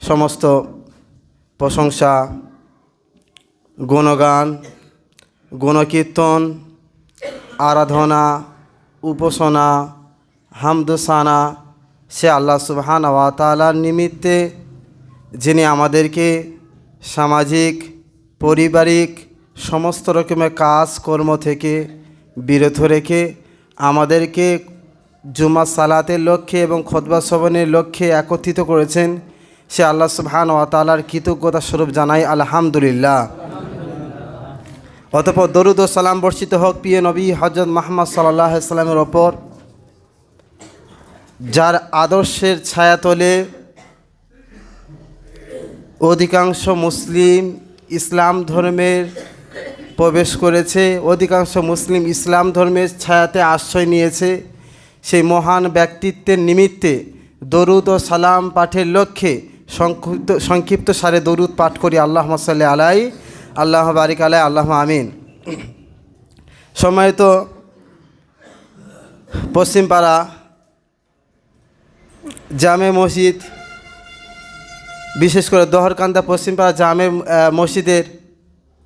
সমস্ত প্রশংসা, গুণগান, গুণকীর্তন, আরাধনা, উপাসনা, হামদসানা সে আল্লাহ সুবহানাহু ওয়া তাআলার নিমিত্তে, যিনি আমাদেরকে সামাজিক, পারিবারিক সমস্ত রকমের কাজ কর্ম থেকে বিরত রেখে আমাদেরকে জুমা সালাতের লক্ষ্যে এবং খুতবা শ্রবণের লক্ষ্যে একত্রিত করেছেন। সে আল্লাহ সুবহানাহু ওয়া তাআলার কৃতজ্ঞতা স্বরূপ জানাই আলহামদুলিল্লাহ। অতঃপর দরুদ ও সালাম বর্ষিত হোক প্রিয় নবী হযরত মুহাম্মদ সাল্লাল্লাহু আলাইহি সাল্লামের ওপর, যার আদর্শের ছায়াতলে অধিকাংশ মুসলিম ইসলাম ধর্মের প্রবেশ করেছে, অধিকাংশ মুসলিম ইসলাম ধর্মের ছায়াতে আশ্রয় নিয়েছে। সেই মহান ব্যক্তিত্বের নিমিত্তে দরুদ ও সালাম পাঠের লক্ষ্যে সংক্ষিপ্ত সারে দরুদ পাঠ করি। আল্লাহুম্মা সাল্লি আলাই, আল্লাহ বারিক আলাই, আল্লাহুম্মা আমিন। সম্মানিত পশ্চিমপাড়া জামে মসজিদ, বিশেষ করে দহরকান্দা পশ্চিমপাড়া জামে মসজিদের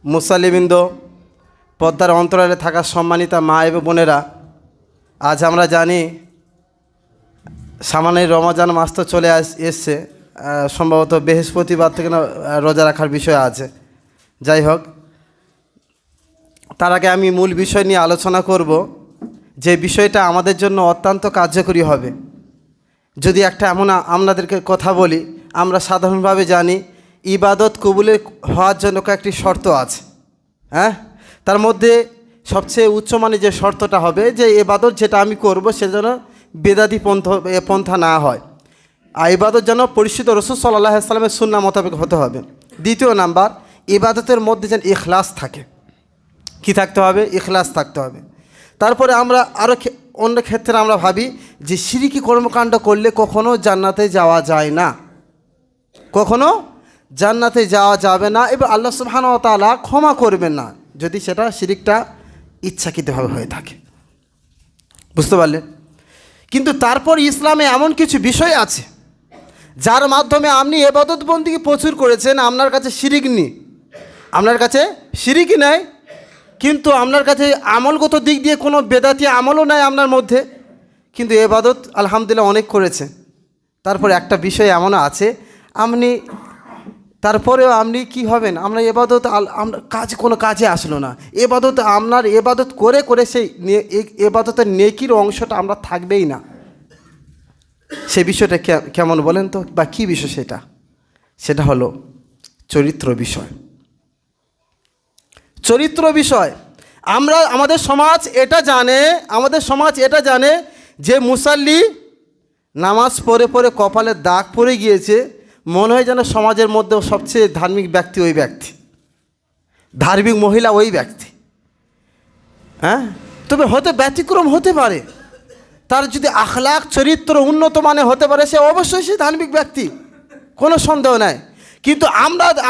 মুসাল্লিবৃন্দ, পর্দার অন্তরালে থাকা সম্মানিতা মা এবং বোনেরা, আজ আমরা জানি সামনে রমজান মাস তো চলে এসছে, সম্ভবত বৃহস্পতিবার থেকে রোজা রাখার বিষয় আছে। যাই হোক, তার আগে আমি মূল বিষয় নিয়ে আলোচনা করব, যে বিষয়টা আমাদের জন্য অত্যন্ত কার্যকরী হবে। যদি একটা এমন আপনাদেরকে কথা বলি, আমরা সাধারণভাবে জানি ইবাদত কবুলের হওয়ার জন্য কয়েকটি শর্ত আছে। তার মধ্যে সবচেয়ে উচ্চমানের যে শর্তটা হবে, যে ইবাদত যেটা আমি করব সে যেন বেদাতি পন্থা না হয়, আর ইবাদত যেন পরিশুদ্ধ রাসূল সাল্লাল্লাহু আলাইহি ওয়াসাল্লামের সুন্নাহ মোতাবেক হতে হবে। দ্বিতীয় নাম্বার, ইবাদতের মধ্যে যেন ইখলাস থাকে। কি থাকতে হবে? ইখলাস থাকতে হবে। তারপরে আমরা আরও অন্য ক্ষেত্রে আমরা ভাবি যে শিরকি কর্মকাণ্ড করলে কখনো জান্নাতে যাওয়া যায় না, কখনো জান্নাতে যাওয়া যাবে না, এবং আল্লাহ সুবহানাহু ওয়া তাআলা ক্ষমা করবেন না যদি সেটা শিরকটা ইচ্ছাকৃতভাবে হয়ে থাকে। বুঝতে পারলেন? কিন্তু তারপর ইসলামে এমন কিছু বিষয় আছে যার মাধ্যমে আপনি ইবাদত বন্দেগী প্রচুর করেছেন, আপনার কাছে শিরিক নেই, আপনার কাছে শিরিকই নাই, কিন্তু আপনার কাছে আমলগত দিক দিয়ে কোনো বেদাতি আমলও নাই আপনার মধ্যে, কিন্তু ইবাদত আলহামদুলিল্লাহ অনেক করেছে। তারপরে একটা বিষয় এমন আছে, আপনি তারপরেও আপনি কি হবেন, আমরা ইবাদত কোনো কাজে আসলো না, ইবাদত আপনার ইবাদত করে করে সেই ইবাদতের নেকির অংশটা আমরা থাকবেই না। সে বিষয়টা কেমন বলেন তো, বা কী বিষয় সেটা? সেটা হলো চরিত্র বিষয়। চরিত্র বিষয়। আমাদের সমাজ এটা জানে যে মুসাল্লি নামাজ পড়ে পড়ে কপালে দাগ পড়ে গিয়েছে, মনে হয় যেন সমাজের মধ্যে সবচেয়ে ধার্মিক ব্যক্তি ওই ব্যক্তি, ধার্মিক মহিলা ওই ব্যক্তি। তবে ব্যতিক্রম হতে পারে, তার যদি আখলাক চরিত্র উন্নত মানে হতে পারে, সে অবশ্যই সে ধার্মিক ব্যক্তি, কোনো সন্দেহ নাই। কিন্তু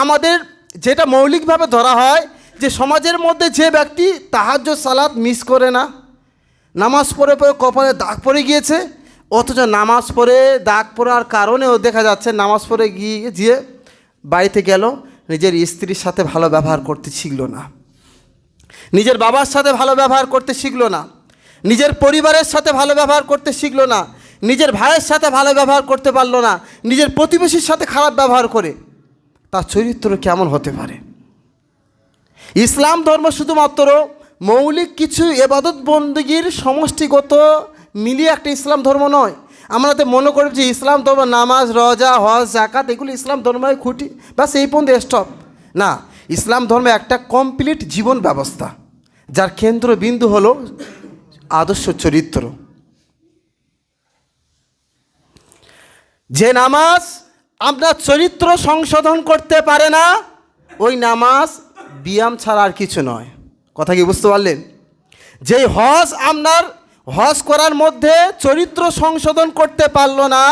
আমাদের যেটা মৌলিকভাবে ধরা হয় যে সমাজের মধ্যে যে ব্যক্তি তাহাজ্জুদ সালাত মিস করে না, নামাজ পড়ে পড়ে কপালে দাগ পড়ে গিয়েছে, অথচ নামাজ পড়ে দাগ পড়ার কারণেও দেখা যাচ্ছে নামাজ পড়ে গিয়ে বাড়িতে গেল, নিজের স্ত্রীর সাথে ভালো ব্যবহার করতে শিখল না, নিজের বাবার সাথে ভালো ব্যবহার করতে শিখল না, নিজের পরিবারের সাথে ভালো ব্যবহার করতে শিখল না, নিজের ভাইয়ের সাথে ভালো ব্যবহার করতে পারল না, নিজের প্রতিবেশীর সাথে খারাপ ব্যবহার করে, তার চরিত্র কেমন হতে পারে? ইসলাম ধর্ম শুধুমাত্র মৌলিক কিছু ইবাদত বন্দেগীর সমষ্টিগত মিলিয়ে একটা ইসলাম ধর্ম নয়। আমরা তো মনে করি যে ইসলাম ধর্ম নামাজ, রোজা, হজ, জাকাত এগুলো ইসলাম ধর্মের খুঁটি, বাস এই পর্যন্ত স্টপ না। ইসলাম ধর্মে একটা কমপ্লিট জীবন ব্যবস্থা, যার কেন্দ্রবিন্দু হলো আদর্শ চরিত্র। যে নামাজ আপনার চরিত্র সংশোধন করতে পারে না, ওই নামাজ ব্যায়াম ছাড়া আর কিছু নয়। কথা কি বুঝতে পারলেন? যেই হজ করার মধ্যে চরিত্র সংশোধন করতে পারলো না,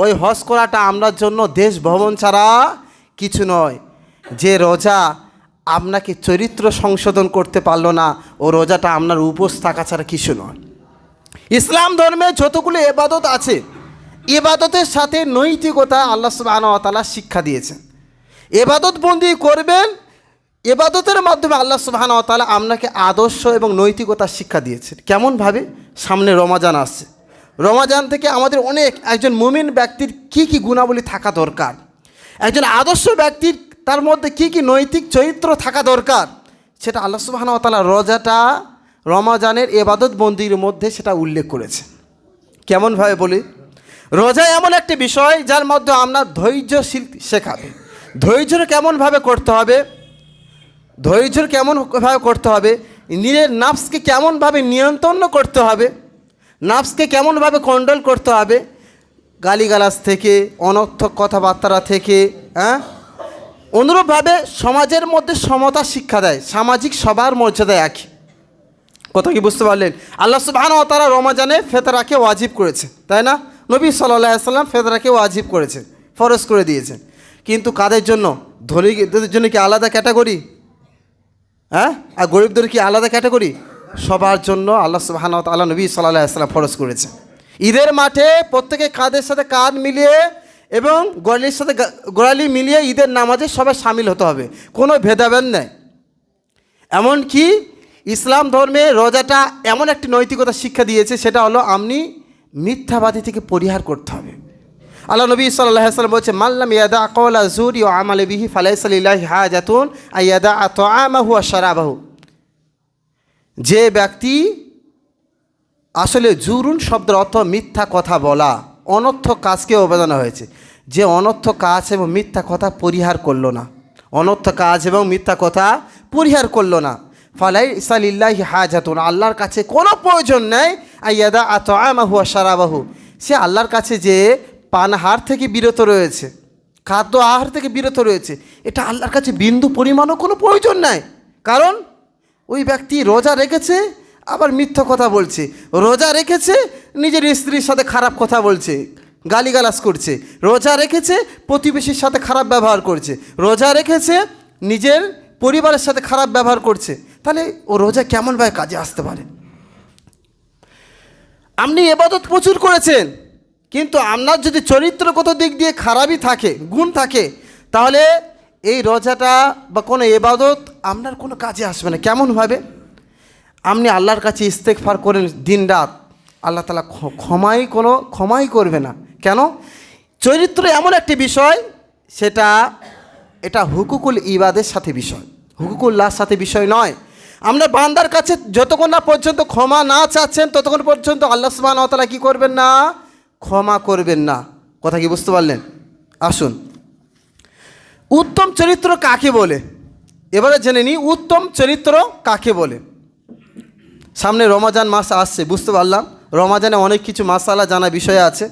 ওই হজ করাটা আপনার জন্য দেশ ভ্রমণ ছাড়া কিছু নয়। যে রোজা আপনাকে চরিত্র সংশোধন করতে পারলো না, ও রোজাটা আপনার উপোস থাকা ছাড়া কিছু নয়। ইসলাম ধর্মে যতগুলো ইবাদত আছে, ইবাদতের সাথে নৈতিকতা আল্লাহ সুবহানাহু ওয়া তাআলা শিক্ষা দিয়েছেন। ইবাদত বন্দি করবেন, ইবাদতের মাধ্যমে আল্লাহ সুবহানাহু ওয়া তাআলা আপনাকে আদর্শ এবং নৈতিকতার শিক্ষা দিয়েছেন। কেমনভাবে? সামনে রমাজান আসছে, রমাজান থেকে আমাদের অনেক একজন মুমিন ব্যক্তির কি কি গুণাবলী থাকা দরকার, একজন আদর্শ ব্যক্তির তার মধ্যে কি কি নৈতিক চরিত্র থাকা দরকার, সেটা আল্লাহ সুবহানাহু ওয়া তাআলা রমাজানের ইবাদত বন্দির মধ্যে সেটা উল্লেখ করেছে। কেমনভাবে বলি? রোজা এমন একটি বিষয় যার মধ্যে আমরা ধৈর্যশীল শেখাবে। ধৈর্য কেমনভাবে করতে হবে, ধৈর্য কেমনভাবে করতে হবে, নিজের নাফসকে কেমনভাবে নিয়ন্ত্রণ করতে হবে, নাফসকে কেমনভাবে কন্ট্রোল করতে হবে, গালিগালাজ থেকে, অনর্থক কথাবার্তা থেকে, অনুরূপভাবে সমাজের মধ্যে সমতা শিক্ষা দেয়। সামাজিক সবার মর্যাদা একই। কথা কি বুঝতে পারলেন? আল্লাহ সুবহানাহু ওয়া তাআলা রমাজানে ফিতরাকে ওয়াজিব করেছে, তাই না? নবী সাল্লাল্লাহু আলাইহি ওয়াসাল্লাম ফিতরাকে ওয়াজিব করেছেন, ফরজ করে দিয়েছেন। কিন্তু কাদের জন্য? ধনীদের জন্য কি আলাদা ক্যাটাগরি? আর গরিবদের কি আলাদা ক্যাটাগরি? সবার জন্য আল্লাহ সুবহানাহু ওয়া তাআলা নবী সাল্লাল্লাহু আলাইহি ওয়াসাল্লাম ফরজ করেছেন। ঈদের মাঠে প্রত্যেকে কাঁধের সাথে কাঁধ মিলিয়ে এবং গোড়ালির সাথে গোড়ালি মিলিয়ে ঈদের নামাজে সবাই সামিল হতে হবে, কোনো ভেদাভেদ নেই। এমনকি ইসলাম ধর্মে রোজাটা এমন একটি নৈতিকতা শিক্ষা দিয়েছে, সেটা হলো আপনি মিথ্যাবাদী থেকে পরিহার করতে হবে। আল্লাহ নবী সাল্লাল্লাহু আলাইহি ওয়াসাল্লাম বলছে, মাল্লাম ইয়াদা কওলা যুরি ওয়া আমালা বিহি ফালাইসা লিল্লাহি হাজাতুন আইয়াদা তাআমাহু ওয়া শারাবাহু। যে ব্যক্তি, আসলে জুরুন শব্দের অর্থ মিথ্যা কথা বলা, অনর্থক কাজকে বোঝানো হয়েছে। যে অনর্থক কাজ এবং মিথ্যা কথা পরিহার করলো না, অনর্থক কাজ এবং মিথ্যা কথা পরিহার করলো না, ফালাইসা লিল্লাহি হাজাতুন, আল্লাহর কাছে কোনো প্রয়োজন নেই, আইয়াদা তাআমাহু ওয়া শারাবাহু, সে আল্লাহর কাছে যে পানাহার থেকে বিরত রয়েছে, খাদ্য আহার থেকে বিরত রয়েছে, এটা আল্লাহর কাছে বিন্দু পরিমাণও কোনো প্রয়োজন নাই। কারণ ওই ব্যক্তি রোজা রেখেছে আবার মিথ্যা কথা বলছে, রোজা রেখেছে নিজের স্ত্রীর সাথে খারাপ কথা বলছে, গালিগালাজ করছে, রোজা রেখেছে প্রতিবেশীর সাথে খারাপ ব্যবহার করছে, রোজা রেখেছে নিজের পরিবারের সাথে খারাপ ব্যবহার করছে, তাহলে ও রোজা কেমনভাবে কাজে আসতে পারে? আপনি ইবাদত প্রচুর করেছেন, কিন্তু আপনার যদি চরিত্রগত দিক দিয়ে খারাপই থাকে, গুণ থাকে, তাহলে এই রোজাটা বা কোনো ইবাদত আপনার কোনো কাজে আসবে না। কেমনভাবে? আপনি আল্লাহর কাছে ইস্তেগফার করেন দিন রাত, আল্লাহ তাআলা ক্ষমাই করবে না। কেন? চরিত্র এমন একটি বিষয়, এটা হুকুকুল ইবাদের সাথে বিষয়, হুকুকুল্লাহর সাথে বিষয় নয়। আমরা বান্দার কাছে যতক্ষণ না পর্যন্ত ক্ষমা না চাচ্ছেন, ততক্ষণ পর্যন্ত আল্লাহ সুবহানাহু ওয়া তাআলা কী করবেন না? ক্ষমা করবেন না। কথা কি বুঝতে পারলেন? আসুন, উত্তম চরিত্র কাকে বলে এবারে জেনে নিই। উত্তম চরিত্র কাকে বলে? সামনে রমাজান মাস আসছে, বুঝতে পারলাম রমাজানে অনেক কিছু মাসালা জানা বিষয় আছে।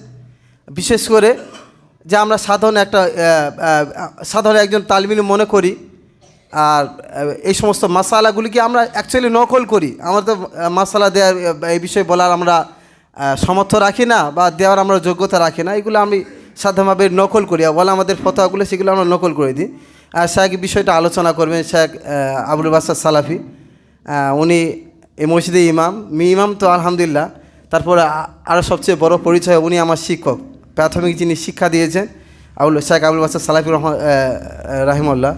বিশেষ করে যে আমরা সাধারণ একজন তালিম মনে করি, আর এই সমস্ত মাসালাগুলিকে আমরা অ্যাকচুয়ালি নকল করি। আমরা তো মাসালা দেওয়ার এই বিষয়ে বলার আমরা সামর্থ্য রাখি না, বা দেওয়ার আমরা যোগ্যতা রাখি না। এগুলো আমি সাধারণভাবে নকল করি, বলা আমাদের ফতোয়াগুলো সেগুলো আমরা নকল করে দিই। শেখ বিষয়টা আলোচনা করবেন শেখ আবুল বাসার সালাফি, উনি এই মসজিদে ইমাম তো আলহামদুলিল্লাহ। তারপরে আরও সবচেয়ে বড় পরিচয়, উনি আমার শিক্ষক, প্রাথমিক যিনি শিক্ষা দিয়েছেন শেখ আবুল বাসার সালাফি রাহিমাহুল্লাহ।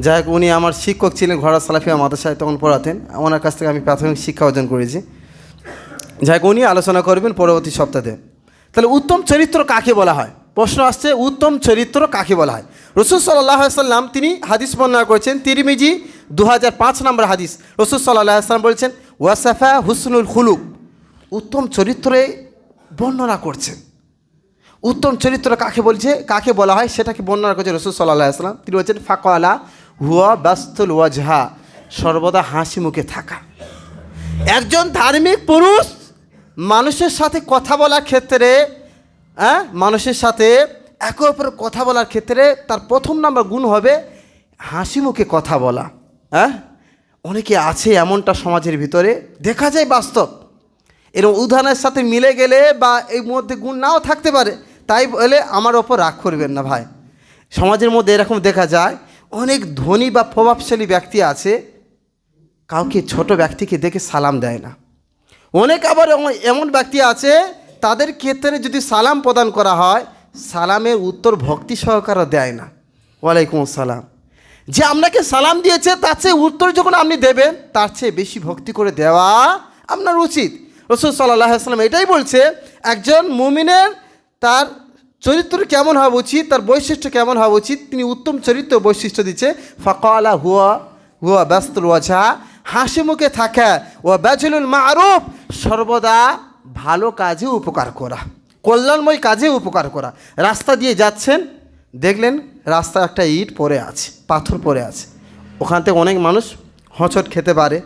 যাই হোক, উনি আমার শিক্ষক ছিলেন, ঘোড়া সালাফিয়া মাদ্রাসায় তখন পড়াতেন, ওনার কাছ থেকে আমি প্রাথমিক শিক্ষা অর্জন করেছি। যাই হোক, উনি আলোচনা করবেন পরবর্তী সপ্তাহে। তাহলে উত্তম চরিত্র কাকে বলা হয়? প্রশ্ন আসছে, উত্তম চরিত্র কাকে বলা হয়? রাসূল সাল্লাল্লাহু আলাইহি ওয়াসাল্লাম তিনি হাদিস বর্ণনা করেছেন, তিরমিজি 2005 নম্বর হাদিস। রাসূল সাল্লাল্লাহু আলাইহি ওয়াসাল্লাম বলছেন, ওয়াসাফা হুসনুল খুলুক, উত্তম চরিত্রে বর্ণনা করছেন। উত্তম চরিত্র কাকে বলা হয় সেটাকে বর্ণনা করছে রাসূল সাল্লাল্লাহু আলাইহি ওয়াসাল্লাম। তিনি বলছেন, ফাকালা হুয়া বাস্তুল ওয়াজহা, সর্বদা হাসি মুখে থাকা। একজন ধার্মিক পুরুষ মানুষের সাথে কথা বলার ক্ষেত্রে, মানুষের সাথে একে অপরের কথা বলার ক্ষেত্রে তার প্রথম নাম্বার গুণ হবে হাসি মুখে কথা বলা। অনেকে আছে এমনটা সমাজের ভিতরে দেখা যায়, বাস্তব। এরকম উদাহরণের সাথে মিলে গেলে বা এই মধ্যে গুণ নাও থাকতে পারে, তাই বলে আমার ওপর রাগ করবেন না ভাই। সমাজের মধ্যে এরকম দেখা যায়, অনেক ধনী বা প্রভাবশালী ব্যক্তি আছে, কাউকে ছোট ব্যক্তিকে দেখে সালাম দেয় না। অনেক আবার এমন ব্যক্তি আছে তাদের ক্ষেত্রে যদি সালাম প্রদান করা হয়, সালামের উত্তর ভক্তি সহকারে দেয় না। ওয়ালাইকুম আসসালাম, যে আপনাকে সালাম দিয়েছে তার চেয়ে উত্তর যখন আপনি দেবেন তার চেয়ে বেশি ভক্তি করে দেওয়া আপনার উচিত। রাসূল সাল্লাল্লাহু আলাইহি ওয়াসাল্লাম এটাই বলছে, একজন মুমিনের তার চরিত্র কেমন হওয়া উচিত, তার বৈশিষ্ট্য কেমন হওয়া উচিত, তিনি উত্তম চরিত্র বৈশিষ্ট্য দিচ্ছে। ফাকালা হুয়া ব্যস্তুল ওয়াজহা, হাসি মুখে থাকা, ও বাজলুল মারুফ, সর্বদা ভালো কাজে উপকার করা, কল্যাণময় কাজে উপকার করা। রাস্তা দিয়ে যাচ্ছেন, দেখলেন রাস্তা একটা ইট পড়ে আছে, পাথর পড়ে আছে, ওখান থেকে অনেক মানুষ হোঁচট খেতে পারে,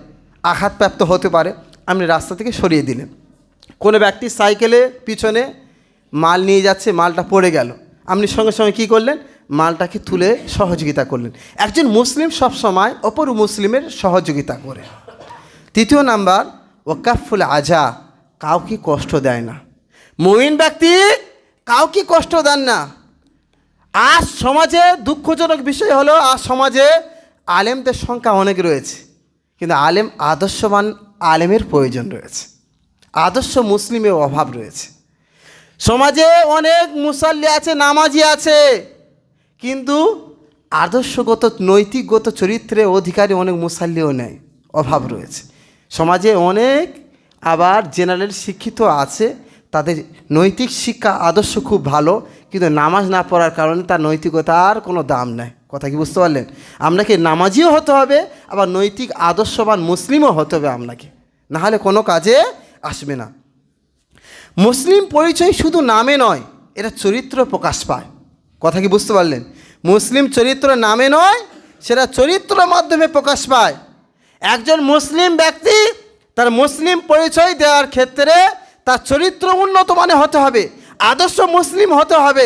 আঘাতপ্রাপ্ত হতে পারে, আপনি রাস্তা থেকে সরিয়ে দিলেন। কোনো ব্যক্তি সাইকেলে পিছনে মাল নিয়ে যাচ্ছে, মালটা পড়ে গেল, আপনি সঙ্গে সঙ্গে কী করলেন, মালটাকে তুলে সহযোগিতা করলেন। একজন মুসলিম সবসময় অপর মুসলিমের সহযোগিতা করে। তৃতীয় নাম্বার, ওয়াকাফুল আজা, কাউকে কষ্ট দেয় না। মুমিন ব্যক্তি কাউকে কষ্ট দেন না। আজ সমাজে দুঃখজনক বিষয় হলো, আজ সমাজে আলেমদের সংখ্যা অনেক রয়েছে, কিন্তু আদর্শবান আলেমের প্রয়োজন রয়েছে, আদর্শ মুসলিমের অভাব রয়েছে। সমাজে অনেক মুসাল্লি আছে, নামাজি আছে, কিন্তু আদর্শগত নৈতিকগত চরিত্রের অধিকারী অনেক মুসাল্লিও নেই, অভাব রয়েছে। সমাজে অনেক আবার জেনারেল শিক্ষিত আছে, তাদের নৈতিক শিক্ষা আদর্শ খুব ভালো, কিন্তু নামাজ না পড়ার কারণে তার নৈতিকতার কোনো দাম নেই। কথা কি বুঝতে পারলেন? আপনাকে নামাজিও হতে হবে, আবার নৈতিক আদর্শবান মুসলিমও হতে হবে আপনাকে, নাহলে কোনো কাজে আসবে না। মুসলিম পরিচয় শুধু নামে নয়, এটা চরিত্র প্রকাশ পায়। কথা কি বুঝতে পারলেন? মুসলিম চরিত্র নামে নয়, সেটা চরিত্রের মাধ্যমে প্রকাশ পায়। একজন মুসলিম ব্যক্তি তার মুসলিম পরিচয় দেওয়ার ক্ষেত্রে তার চরিত্র উন্নত মানের হতে হবে, আদর্শ মুসলিম হতে হবে।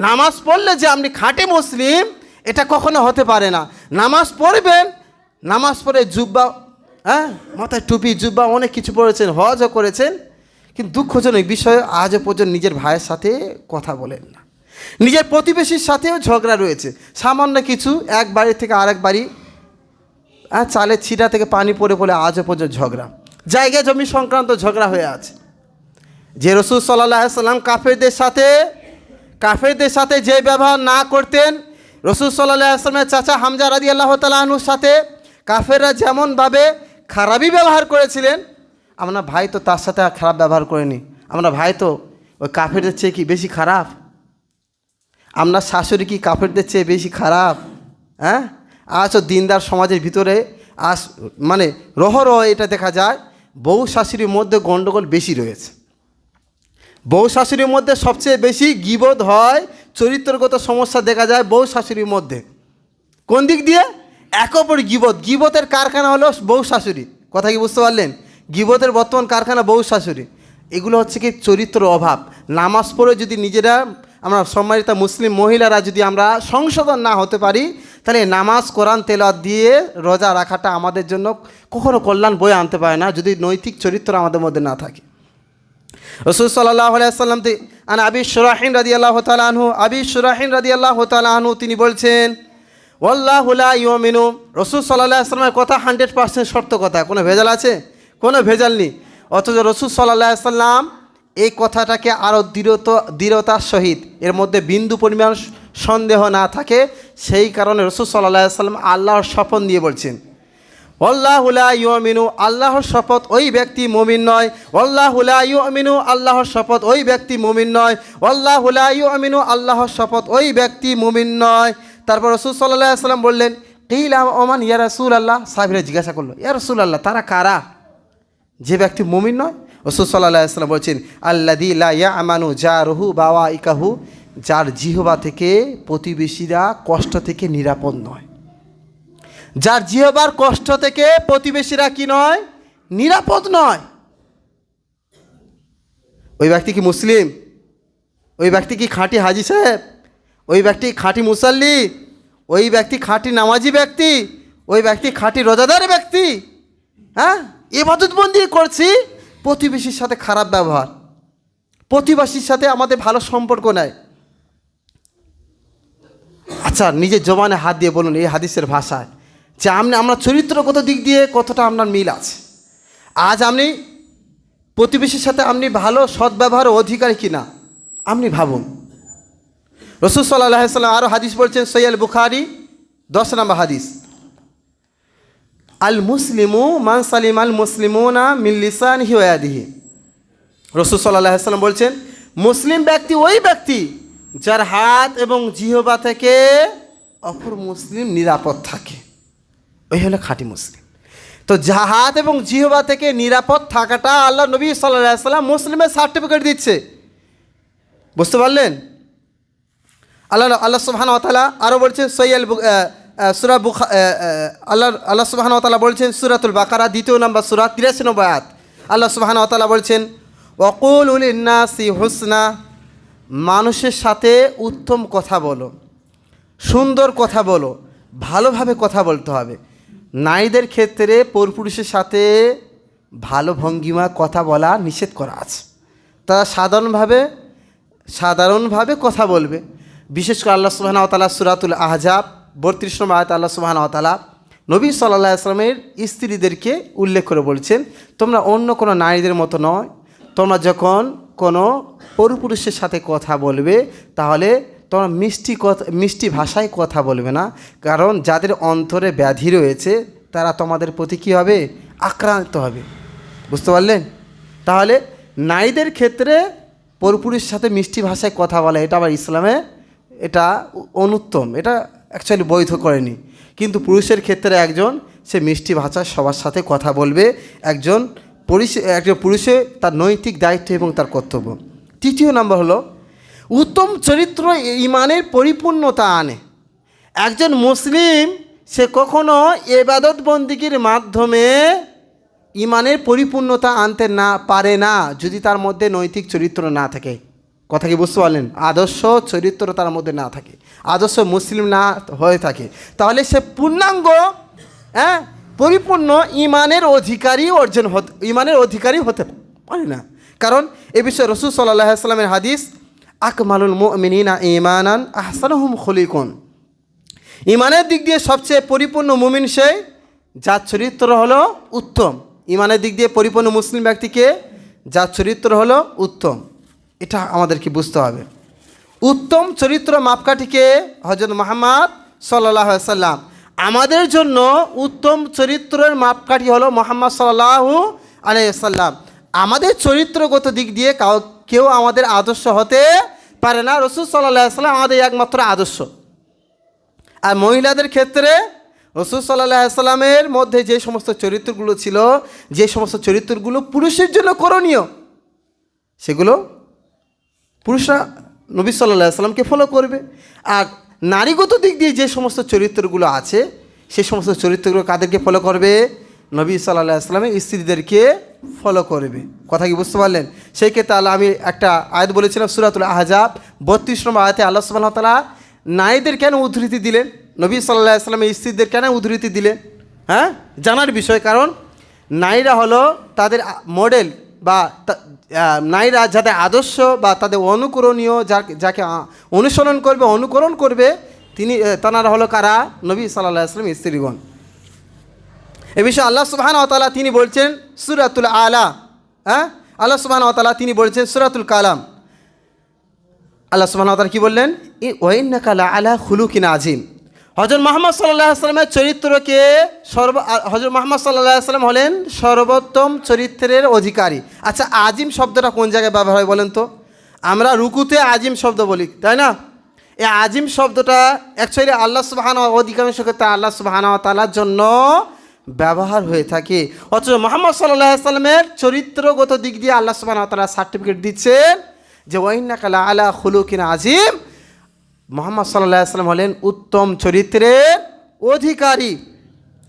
নামাজ পড়লে যে আপনি খাঁটি মুসলিম, এটা কখনো হতে পারে না। নামাজ পড়বেন, নামাজ পড়ে জুব্বা, মাথায় টুপি জুব্বা অনেক কিছু পড়েছেন, হজও করেছেন, কিন্তু দুঃখজনক বিষয় আজও পর্যন্ত নিজের ভাইয়ের সাথে কথা বলেন না, নিজের প্রতিবেশীর সাথেও ঝগড়া রয়েছে। সামান্য কিছু এক বাড়ি থেকে আরেক বাড়ি, চালের ছিটা থেকে পানি পড়ে পড়ে আজও পর্যন্ত ঝগড়া, জায়গা জমি সংক্রান্ত ঝগড়া হয়ে আছে। যে রাসূল সাল্লাল্লাহু আলাইহি ওয়াসাল্লাম কাফেরদের সাথে যে ব্যবহার না করতেন, রাসূল সাল্লাল্লাহু আলাইহি ওয়াসাল্লামের চাচা হামজা রাদিয়াল্লাহু তাআলা আনহুর সাথে কাফেররা যেমনভাবে খারাপই ব্যবহার করেছিলেন, আমরা ভাই তো তার সাথে খারাপ ব্যবহার করিনি। আমরা ভাই তো ওই কাফেরদের চেয়ে কি বেশি খারাপ? আমরা শাশুড়ি কি কাফেরদের চেয়ে বেশি খারাপ? আজও দিনদার সমাজের ভিতরে আজ মানে রহরহ এটা দেখা যায়, বউ শাশুড়ির মধ্যে গণ্ডগোল বেশি রয়েছে। বউ শাশুড়ির মধ্যে সবচেয়ে বেশি গীবত হয়, চরিত্রগত সমস্যা দেখা যায় বউ শাশুড়ির মধ্যে। কোন দিক দিয়ে? এক অপর গীবতের কারখানা হলো বউ শাশুড়ি। কথা কি বুঝতে পারলেন? গীবতের বর্তমান কারখানা বউ শাশুড়ি। এগুলো হচ্ছে কি চরিত্র অভাব। নামাজ পড়ে যদি নিজেরা, আমরা সম্মানিত মুসলিম মহিলারা যদি আমরা সংশোধন না হতে পারি, তাহলে নামাজ কোরআন তেলাওয়াত দিয়ে রোজা রাখাটা আমাদের জন্য কখনো কল্যাণ বয়ে আনতে পারে না, যদি নৈতিক চরিত্র আমাদের মধ্যে না থাকে। রাসূল সাল্লাল্লাহু আলাইহি ওয়াসাল্লাম আবি শুরাইহ রাদিয়াল্লাহু তাআলা আনহু তিনি বলছেন, ওয়াল্লাহু লা ইউমিনু। রাসূল সাল্লাল্লাহু আলাইহি ওয়াসাল্লামের কথা 100% সত্য কথা, কোনো ভেজাল আছে? কোনো ভেজাল নেই। অথচ রাসূল সাল্লাল্লাহু আলাইহি ওয়াসাল্লাম এই কথাটাকে আরও দৃঢ়তার সহিত, এর মধ্যে বিন্দু পরিমাণ সন্দেহ না থাকে, সেই কারণে রাসূল সাল্লাল্লাহু আলাইহি ওয়াসাল্লাম আল্লাহর শপথ দিয়ে বলছেন, আল্লাহু লা ইউমিনু, আল্লাহর শপথ ওই ব্যক্তি মুমিন নয়। আল্লাহু লা ইউমিনু, আল্লাহর শপথ ওই ব্যক্তি মুমিন নয়। আল্লাহু লা ইউমিনু, আল্লাহর শপথ ওই ব্যক্তি মুমিন নয়। তারপর রাসূল সাল্লাল্লাহু আলাইহি ওয়াসাল্লাম বললেন, কিলা ওমান ইয়া রাসূলুল্লাহ। সাহাবীরা জিজ্ঞাসা করলো, ইয়া রাসূলুল্লাহ, তারা কারা যে ব্যক্তি মুমিন নয়? রাসূল সাল্লাল্লাহু আলাইহি ওয়াসাল্লাম বলছেন, আল্লাযী লা ইয়ামানু জারুহু বাওয়াইকাহু, যার জিহবা থেকে প্রতিবেশীরা কষ্ট থেকে নিরাপদ নয়। যার জিহবার কষ্ট থেকে প্রতিবেশীরা কি নয়? নিরাপদ নয়। ওই ব্যক্তি কি মুসলিম? ওই ব্যক্তি কি খাঁটি হাজি সাহেব? ওই ব্যক্তি খাঁটি মুসাল্লি? ওই ব্যক্তি খাঁটি নামাজি ব্যক্তি? ওই ব্যক্তি খাঁটি রোজাদার ব্যক্তি? ইবাদতবন্দি করছি, প্রতিবেশীর সাথে খারাপ ব্যবহার, প্রতিবেশীর সাথে আমাদের ভালো সম্পর্ক নাই। আচ্ছা, নিজের জবানে হাত দিয়ে বলুন এই হাদিসের ভাষায় যে আমরা চরিত্রগত দিক দিয়ে কতটা আপনার মিল আছে। আজ আপনি প্রতিবেশীর সাথে আপনি ভালো সদ্ব্যবহার অধিকারী কিনা আপনি ভাবুন। রাসূল সাল্লাল্লাহু আলাইহি ওয়াসাল্লাম আরও হাদিস বলছেন, সহিহ আল বুখারী 10 নম্বর হাদিস, আল মুসলিমু মান সালিম আল মুসলিমুনা মিন লিসানিহি ওয়া ইয়াদিহি। রাসূল সাল্লাল্লাহু আলাইহি ওয়াসাল্লাম বলছেন, মুসলিম ব্যক্তি ওই ব্যক্তি যার হাত এবং জিহ্বা থেকে অপর মুসলিম নিরাপদ থাকে, ওই হলো খাঁটি মুসলিম। তো হাত এবং জিহ্বা থেকে নিরাপদ থাকাটা আল্লাহ নবী সাল্লাল্লাহু আলাইহি ওয়াসাল্লাম মুসলিমের সার্টিফিকেট দিচ্ছে। বুঝতে পারলেন? আল্লাহ সুবহানাহু ওয়া তাআলা আরও বলছেন, সূরা আল্লাহ সুবহানাহু ওয়া তাআলা বলছেন সূরাতুল বাকারা 2 নম্বর সূরা 83 নম্বর আয়াত, আল্লাহ সুবহানাহু ওয়া তাআলা বলছেন, ওয়াকুলু লিন-নাসি হুসনা, মানুষের সাথে উত্তম কথা বলো, সুন্দর কথা বলো, ভালোভাবে কথা বলতে হবে। নারীদের ক্ষেত্রে পরপুরুষের সাথে ভালো ভঙ্গিমা কথা বলা নিষেধ করা আছে। তারা সাধারণভাবে কথা বলবে। বিশেষ করে আল্লাহ সুবহানাহু ওয়া তাআলা সূরাতুল আহজাব 32 নম্বর আয়াতে আল্লাহ সুবহানাহু ওয়া তাআলা নবী সাল্লাল্লাহু আলাইহি ওয়াসাল্লামের স্ত্রীদেরকে উল্লেখ করে বলছেন, তোমরা অন্য কোনো নারীদের মতো নয়, তোমরা যখন কোনো পরপুরুষের সাথে কথা বলবে তাহলে তোমরা মিষ্টি ভাষায় কথা বলবে না, কারণ যাদের অন্তরে ব্যাধি রয়েছে তারা তোমাদের প্রতি কী হবে? আক্রান্ত হবে। বুঝতে পারলেন? তাহলে নারীদের ক্ষেত্রে পরপুরুষের সাথে মিষ্টি ভাষায় কথা বলা, এটা আবার ইসলামে এটা অনুত্তম, এটা অ্যাকচুয়ালি বৈধ করেনি। কিন্তু পুরুষের ক্ষেত্রে একজন সে মিষ্টি ভাষায় সবার সাথে কথা বলবে, একজন পুরুষে তার নৈতিক দায়িত্ব এবং তার কর্তব্য। তৃতীয় নম্বর হলো উত্তম চরিত্র ঈমানের পরিপূর্ণতা আনে। একজন মুসলিম সে কখনো ইবাদত বন্দেগীর মাধ্যমে ঈমানের পরিপূর্ণতা আনতে না পারে না যদি তার মধ্যে নৈতিক চরিত্র না থাকে। কথা কি বুঝতে পারলেন? আদর্শ চরিত্র তার মধ্যে না থাকে, আদর্শ মুসলিম না হয়ে থাকে, তাহলে সে পূর্ণাঙ্গ পরিপূর্ণ ঈমানের অধিকারী হতে পারে না। কারণ এ বিষয়ে রাসূল সাল্লাল্লাহু আলাইহি ওয়াসাল্লামের হাদিস, আকমালুল মুমিনিনা ঈমানান আহসানুহুম খুলুকান, ঈমানের দিক দিয়ে সবচেয়ে পরিপূর্ণ মুমিন সে যার চরিত্র হলো উত্তম। ঈমানের দিক দিয়ে পরিপূর্ণ মুসলিম ব্যক্তিকে যার চরিত্র হলো উত্তম, এটা আমাদেরকে বুঝতে হবে। উত্তম চরিত্র মাপকাঠিকে হযরত মুহাম্মদ সাল্লাল্লাহু আলাইহি ওয়াসাল্লাম, আমাদের জন্য উত্তম চরিত্রের মাপকাঠি হলো মুহাম্মদ সাল্লাল্লাহু আলাইহি ওয়াসাল্লাম। আমাদের চরিত্রগত দিক দিয়ে কেউ আমাদের আদর্শ হতে পারে না, রাসূল সাল্লাল্লাহু আলাইহি ওয়াসাল্লাম আমাদের একমাত্র আদর্শ। আর মহিলাদের ক্ষেত্রে রাসূল সাল্লাল্লাহু আলাইহি ওয়াসাল্লামের মধ্যে যে সমস্ত চরিত্রগুলো ছিল, যে সমস্ত চরিত্রগুলো পুরুষের জন্য করণীয়, সেগুলো পুরুষরা নবী সাল্লাল্লাহু আলাইহি ওয়াসাল্লামকে ফলো করবে। আর নারীগত দিক দিয়ে যে সমস্ত চরিত্রগুলো আছে, সেই সমস্ত চরিত্রগুলো কাদেরকে ফলো করবে? নবী সাল্লাল্লাহু আলাইহি ওয়াসাল্লামের স্ত্রীদেরকে ফলো করবে। কথা কি বুঝতে পারলেন? সেই ক্ষেত্রে আল্লাহ, আমি একটা আয়াত বলেছিলাম সূরাতুল আহজাব 32 নম্বর আয়াতে আল্লাহ সুবহানাহু ওয়া তাআলা নারীদের কেন উদ্ধৃতি দিলেন, নবী সাল্লাল্লাহু আলাইহি ওয়াসাল্লামের স্ত্রীদের কেন উদ্ধৃতি দিলেন? জানার বিষয়। কারণ নারীরা হলো তাদের মডেল, বা নারীরা যাদের আদর্শ বা তাদের অনুকরণীয়, যাকে অনুকরণ করবে তারা হলো কারা? নবী সাল্লাল্লাহু আলাইহি ওয়াসাল্লামের স্ত্রীগণ। এ বিষয়ে আল্লাহ সুবহানাহু ওয়া তাআলা তিনি বলছেন সূরাতুল আলা, আল্লাহ সুবহানাহু ওয়া তাআলা তিনি বলছেন সূরাতুল কালাম, আল্লাহ সুবহানাহু ওয়া তাআলা কি বললেন? ওয়া ইন্নাকা লাআলা খুলুকিন আযীম। হযরত মুহাম্মদ সাল্লাল্লাহু আলাইহি ওয়াসাল্লামের চরিত্রকে হযরত মুহাম্মদ সাল্লাল্লাহু আলাইহি ওয়াসাল্লাম হলেন সর্বোত্তম চরিত্রের অধিকারী। আচ্ছা, আজিম শব্দটা কোন জায়গায় ব্যবহার হয় বলেন তো? আমরা রুকুতে আজিম শব্দ বলি, তাই না? এই আজিম শব্দটা অ্যাকচুয়ালি আল্লাহ সুবহানাহু অধিকাংশ ক্ষেত্রে আল্লাহ সুবহানাহু ওয়া তাআলার জন্য ব্যবহার হয়ে থাকে। অথচ মুহাম্মদ সাল্লাল্লাহু আলাইহি ওয়াসাল্লামের চরিত্রগত দিক দিয়ে আল্লাহ সুবহানাহু ওয়া তাআলা সার্টিফিকেট দিচ্ছেন যে ওয়া ইন্নাকা লাআলা খুলুকিন আযীম। মুহাম্মদ সাল্লাল্লাহু আলাইহি ওয়াসাল্লাম হলেন উত্তম চরিত্রের অধিকারী।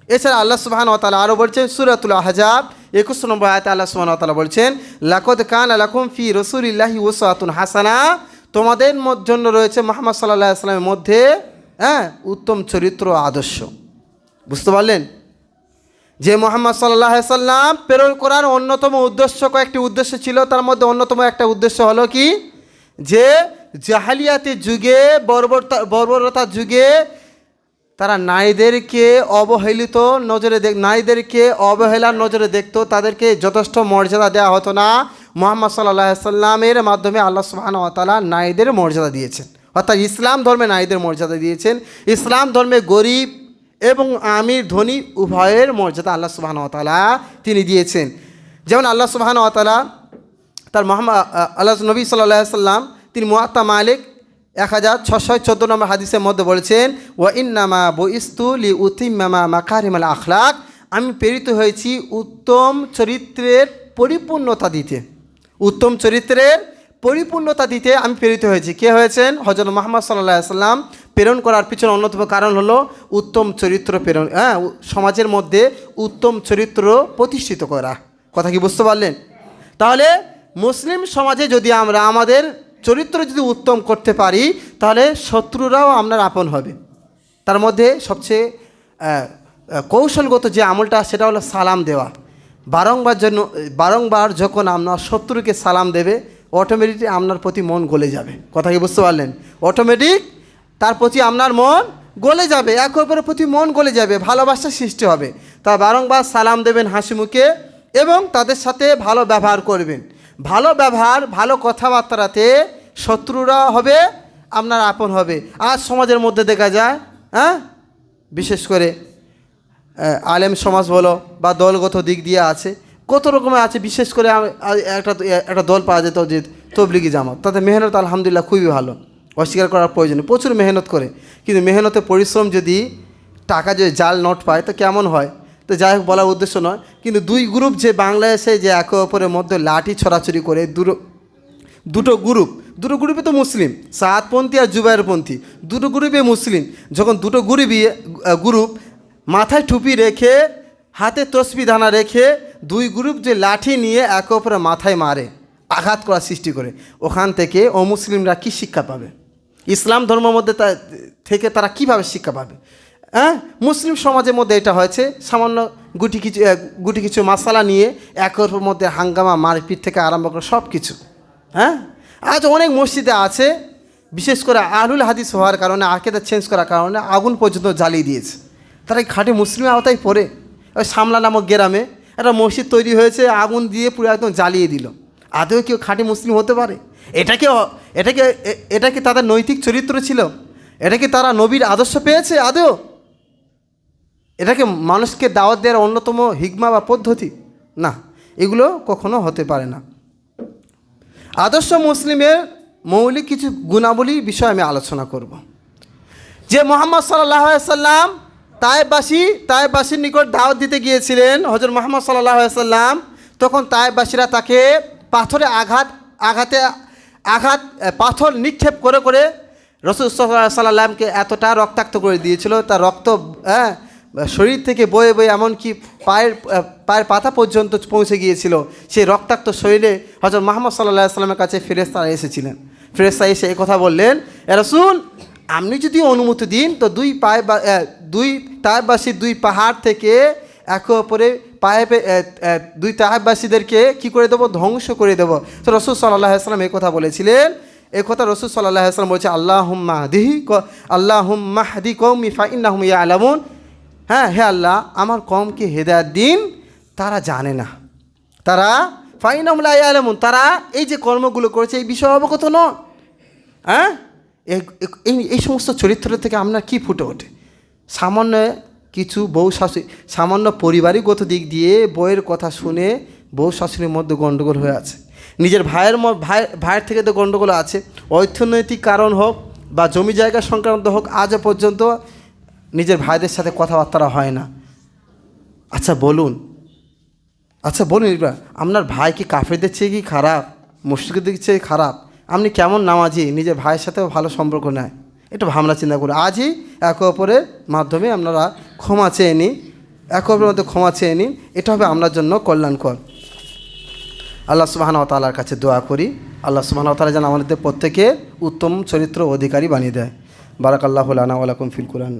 এছাড়া আল্লাহ সুবহানাহু ওয়া তাআলা আরও বলছেন সূরাতুল আহজাব 21 নম্বর আয়াতে আল্লাহ সুবহানাহু ওয়া তাআলা বলছেন, লাকাদ কানা লাকুম ফি রাসূলিল্লাহি উসওয়াতুন হাসানা, তোমাদের জন্য রয়েছে মুহাম্মদ সাল্লাল্লাহু আলাইহি ওয়াসাল্লামের মধ্যে উত্তম চরিত্র আদর্শ। বুঝতে পারলেন? যে মুহাম্মদ সাল্লাল্লাহু আলাইহি ওয়াসাল্লাম প্রেরণ করার অন্যতম উদ্দেশ্য, কয়েকটি উদ্দেশ্য ছিল, তার মধ্যে অন্যতম একটা উদ্দেশ্য হলো কি? যে জাহেলিয়াতের যুগে, বর্বরতার যুগে তারা নারীদেরকে অবহেলিত নজরে নারীদেরকে অবহেলার নজরে দেখতো, তাদেরকে যথেষ্ট মর্যাদা দেওয়া হতো না। মুহাম্মদ সাল্লাল্লাহু আলাইহি সাল্লামের মাধ্যমে আল্লাহ সুবহানাহু ওয়া তাআলা নারীদের মর্যাদা দিয়েছেন, অর্থাৎ ইসলাম ধর্মে নারীদের মর্যাদা দিয়েছেন। ইসলাম ধর্মে গরিব এবং আমির ধনী উভয়ের মর্যাদা আল্লাহ সুবহানাহু ওয়া তাআলা তিনি দিয়েছেন। যেমন আল্লাহ সুবহানাহু ওয়া তাআলা তার আল্লাহ নবী সাল্লাল্লাহু আলাইহি সাল্লাম তিনি মুআত্তা মালিক 1614 নম্বর হাদিসের মধ্যে বলেছেন, ওয়া ইন্নামা বুইস্তু লিউতিম্মামা মাকারিমাল আখলাক, আমি প্রেরিত হয়েছি উত্তম চরিত্রের পরিপূর্ণতা দিতে। উত্তম চরিত্রের পরিপূর্ণতা দিতে আমি প্রেরিত হয়েছি। কে হয়েছেন? হযরত মুহাম্মদ সাল্লাল্লাহু আলাইহি সাল্লাম প্রেরণ করার পিছনে অন্যতম কারণ হলো উত্তম চরিত্র প্রেরণ, সমাজের মধ্যে উত্তম চরিত্র প্রতিষ্ঠিত করা। কথা কি বুঝতে পারলেন? তাহলে মুসলিম সমাজে যদি আমরা আমাদের চরিত্র যদি উত্তম করতে পারি, তাহলে শত্রুরাও আপনার আপন হবে। তার মধ্যে সবচেয়ে কৌশলগত যে আমলটা, সেটা হলো সালাম দেওয়া। বারংবার যখন আপনার শত্রুকে সালাম দেবে, অটোমেটিক আপনার প্রতি মন গলে যাবে। কথা কি বুঝতে পারলেন? অটোমেটিক তার প্রতি আপনার মন গলে যাবে, একে অপরের প্রতি মন গলে যাবে, ভালোবাসার সৃষ্টি হবে। তা বারংবার সালাম দেবেন হাসি মুখে এবং তাদের সাথে ভালো ব্যবহার করবেন। ভালো ব্যবহার, ভালো কথাবার্তাতে শত্রুরা হবে আপনার আপন হবে। আজ সমাজের মধ্যে দেখা যায়, বিশেষ করে আলেম সমাজ বলো বা দলগত দিক দিয়ে আছে, কত রকমের আছে। বিশেষ করে একটা দল পাওয়া যেত যে তবলিগি জামাত, তাদের মেহনত আলহামদুলিল্লাহ খুবই ভালো, অস্বীকার করার প্রয়োজন, প্রচুর মেহনত করে। কিন্তু মেহনতে পরিশ্রম যদি টাকা যদি জাল নোট পায় তো কেমন হয়? তো যাই হোক, বলার উদ্দেশ্য নয়। কিন্তু দুই গ্রুপ যে বাংলাদেশে যে একে অপরের মধ্যে লাঠি ছড়াছড়ি করে, দুটো গ্রুপে তো মুসলিম, সাদপন্থী আর জুবাইরপন্থী, দুটো গ্রুপে মুসলিম। যখন দুটো গ্রুপ মাথায় টুপি রেখে হাতে তসবি দানা রেখে দুই গ্রুপ যে লাঠি নিয়ে একে অপরের মাথায় মারে, আঘাত করার সৃষ্টি করে, ওখান থেকে অমুসলিমরা কী শিক্ষা পাবে? ইসলাম ধর্মের মধ্যে থেকে তারা কীভাবে শিক্ষা পাবে? মুসলিম সমাজের মধ্যে এটা হয়েছে, সামান্য গুটি কিছু মাসালা নিয়ে একে অপরের মধ্যে হাঙ্গামা, মারপিট থেকে আরম্ভ করে সব কিছু। আজ অনেক মসজিদে আছে, বিশেষ করে আহলুল হাদিস হওয়ার কারণে, আকিদা চেঞ্জ করার কারণে আগুন পর্যন্ত জ্বালিয়ে দিয়েছে। তারা এই খাঁটি মুসলিমের আওতায় পড়ে। ওই সামলা নামক গ্রামে একটা মসজিদ তৈরি হয়েছে, আগুন দিয়ে পুরো একদম জ্বালিয়ে দিল। আদৌ কেউ খাঁটি মুসলিম হতে পারে? এটা কি তাদের নৈতিক চরিত্র ছিল? এটা কি তারা নবীর আদর্শ পেয়েছে আদৌ? এটাকে মানুষকে দাওয়াত দেওয়ার অন্যতম হিকমা বা পদ্ধতি? না, এগুলো কখনো হতে পারে না। আদর্শ মুসলিমের মৌলিক কিছু গুণাবলীর বিষয়ে আমি আলোচনা করব। যে মুহাম্মদ সাল্লাল্লাহু আলাইহি সাল্লাম তায়েফবাসীর নিকট দাওয়াত দিতে গিয়েছিলেন হযরত মুহাম্মদ সাল্লাল্লাহু আলাইহি সাল্লাম, তখন তায়েফবাসীরা তাকে পাথরে পাথর নিক্ষেপ করে রাসূল সাল্লাল্লাহু আলাইহি সাল্লামকে এতটা রক্তাক্ত করে দিয়েছিল, তার রক্ত শরীর থেকে বয়ে এমনকি পায়ের পাতা পর্যন্ত পৌঁছে গিয়েছিল। সেই রক্তাক্ত শরীরে হযরত মুহাম্মদ সাল্লাল্লাহু আলাইহি সাল্লামের কাছে ফেরেশতারা এসেছিলেন। ফেরেশতা এসে এই কথা বললেন, রাসূল, আপনি যদি অনুমতি দিন তো দুই তায়েফবাসীর দুই পাহাড় থেকে একে অপরে দুই তায়েফবাসীদেরকে কী করে দেবো? ধ্বংস করে দেবো। তো রাসূল সাল্লাল্লাহু আলাইহি সাল্লাম এই কথা বলেছিলেন। এই কথা রাসূল সাল্লাল্লাহু আলাইহি সাল্লাম বলছে, আল্লাহুম্মা হদি কওমি ফাইন্নাহুম ইয়ালামুন। হে আল্লাহ, আমার কওমকে হেদায়েত দিন, তারা জানে না। তারা ফাইন্নাহুম লা ইয়ালামুন, তারা এই যে কর্মগুলো করেছে এই বিষয়ে অবগত নয়। এই সমস্ত চরিত্র থেকে আপনার কি ফুটে ওঠে? সামান্য কিছু সামান্য পারিবারিকগত দিক দিয়ে বউয়ের কথা শুনে বউ শাশুড়ির মধ্যে গণ্ডগোল হয়ে আছে। নিজের ভাইয়ের থেকে তো গণ্ডগোল আছে, অর্থনৈতিক কারণ হোক বা জমি জায়গা সংক্রান্ত হোক, আজও পর্যন্ত নিজের ভাইদের সাথে কথাবার্তা হয় না। আচ্ছা বলুন আপনার ভাই কি কাফেরদের চেয়ে কি খারাপ, মুশরিকদের চেয়ে খারাপ? আপনি কেমন নামাজি, নিজের ভাইয়ের সাথেও ভালো সম্পর্ক নেয়? এটা ভাবনা চিন্তা করে আজই একে অপরের মাধ্যমে আপনারা ক্ষমা চেয়ে নিন, একে অপরের মধ্যে ক্ষমা চেয়ে নিন, এটা হবে আপনার জন্য কল্যাণকর। আল্লাহ সুবহানাহু ওয়া তাআলার কাছে দোয়া করি, আল্লাহ সুবহানাহু ওয়া তাআলা যেন আমাদের প্রত্যেকে উত্তম চরিত্র অধিকারী বানিয়ে দেয়। বারাকাল্লাহু লানা ওয়া লাকুম ফিল কুরআন।